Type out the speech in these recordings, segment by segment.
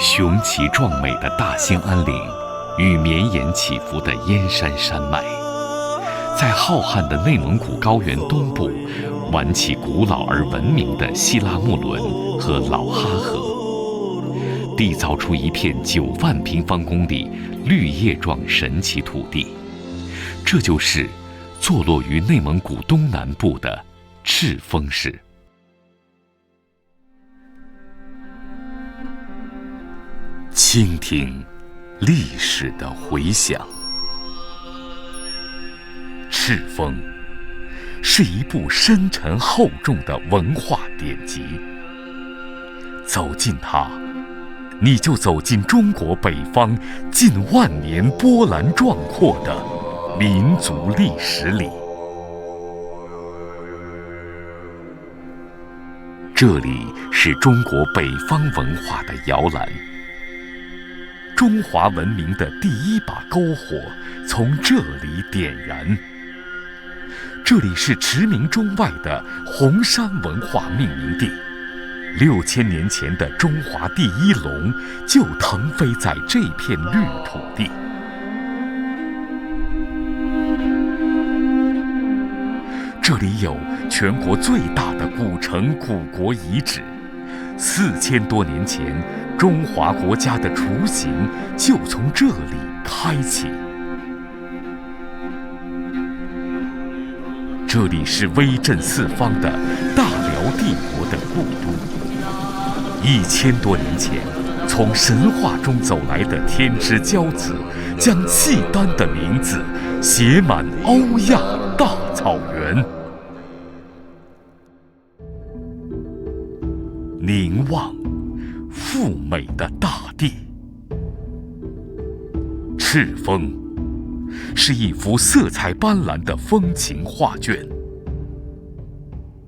雄奇壮美的大兴安岭与绵延起伏的燕山山脉，在浩瀚的内蒙古高原东部，玩起古老而文明的西拉木伦和老哈河，缔造出一片9万平方公里绿叶状神奇土地。这就是坐落于内蒙古东南部的赤峰市。倾听历史的回响。赤峰是一部深沉厚重的文化典籍，走进它，你就走进中国北方近万年波澜壮阔的民族历史里。这里是中国北方文化的摇篮，中华文明的第一把篝火从这里点燃。这里是驰名中外的红山文化命名地，6000年前的中华第一龙就腾飞在这片绿土地。这里有全国最大的古城古国遗址，4000多年前中华国家的雏形就从这里开启。这里是威震四方的大辽帝国的故都，1000多年前从神话中走来的天之骄子，将契丹的名字写满欧亚大草原。凝望富美的大地，赤峰是一幅色彩斑斓的风情画卷。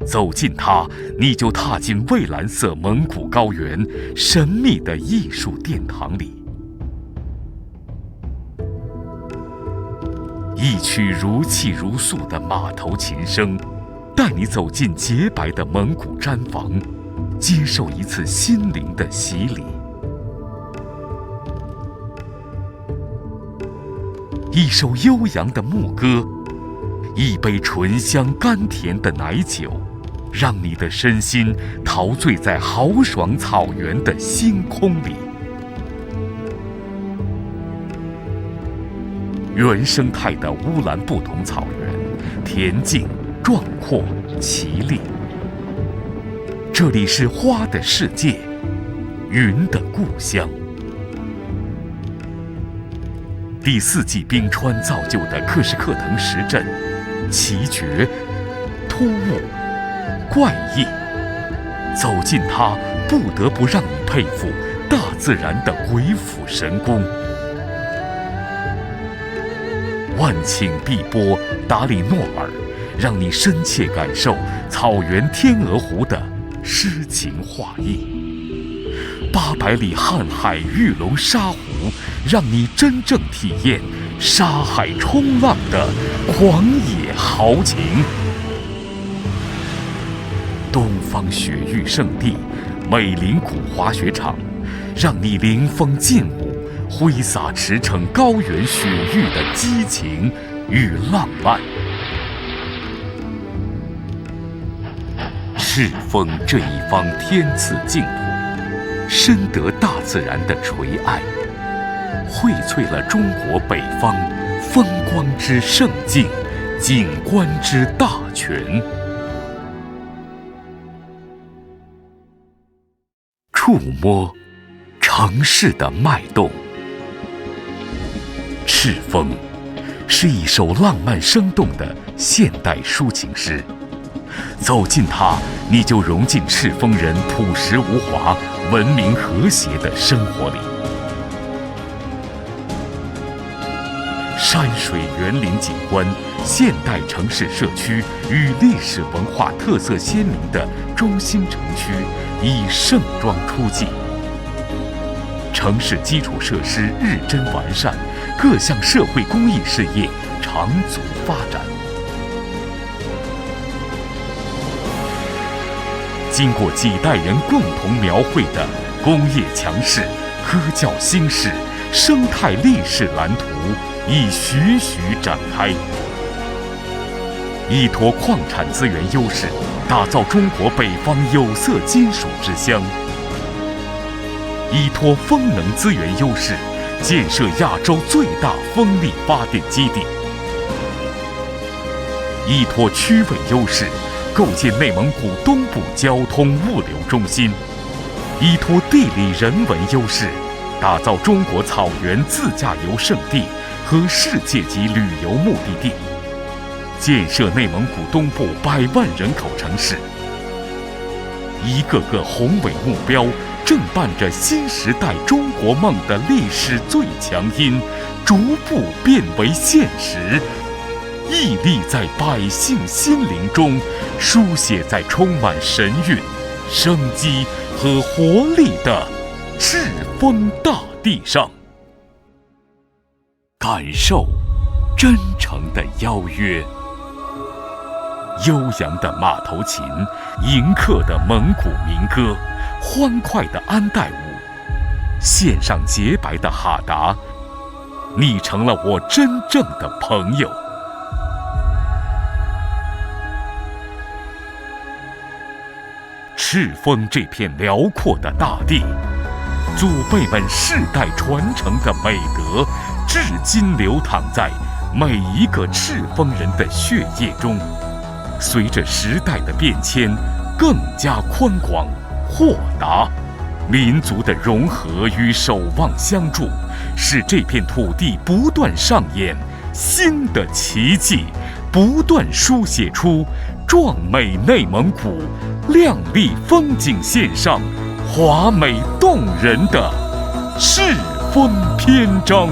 走进它，你就踏进蔚蓝色蒙古高原神秘的艺术殿堂里。一曲如泣如诉的马头琴声，带你走进洁白的蒙古毡房，接受一次心灵的洗礼。一首悠扬的牧歌，一杯醇香甘甜的奶酒，让你的身心陶醉在豪爽草原的星空里。原生态的乌兰布统草原，恬静、壮阔、绮丽。这里是花的世界，云的故乡。第4纪冰川造就的克什克腾石阵，奇绝、突兀、怪异。走进它，不得不让你佩服大自然的鬼斧神工。万顷碧波达里诺尔，让你深切感受草原天鹅湖的诗情画意。800里瀚海玉龙沙湖，让你真正体验沙海冲浪的狂野豪情。东方雪域圣地美林谷滑雪场，让你临风劲舞，挥洒驰骋高原雪域的激情与浪漫。赤峰这一方天赐净土，深得大自然的垂爱，荟萃了中国北方风光之胜境，景观之大全。触摸城市的脉动。赤峰是一首浪漫生动的现代抒情诗，走进它，你就融进赤峰人朴实无华、文明和谐的生活里。山水园林景观、现代城市社区与历史文化特色鲜明的中心城区已盛装出镜。城市基础设施日臻完善，各项社会公益事业长足发展。经过几代人共同描绘的工业强势、科教兴世、生态历史蓝图已徐徐展开。依托矿产资源优势，打造中国北方有色金属之乡；依托风能资源优势，建设亚洲最大风力发电基地；依托区位优势，构建内蒙古东部交通物流中心；依托地理人文优势，打造中国草原自驾游胜地和世界级旅游目的地，建设内蒙古东部100万人口城市。一个个宏伟目标正伴着新时代中国梦的历史最强音，逐步变为现实，屹立在百姓心灵中，书写在充满神韵、生机和活力的赤峰大地上。感受真诚的邀约，悠扬的马头琴，迎客的蒙古民歌，欢快的安代舞，线上洁白的哈达，你成了我真正的朋友。赤峰这片辽阔的大地，祖辈们世代传承的美德，至今流淌在每一个赤峰人的血液中。随着时代的变迁，更加宽广、豁达。民族的融合与守望相助，使这片土地不断上演新的奇迹，不断书写出壮美内蒙古、亮丽风景线上华美动人的赤峰篇章。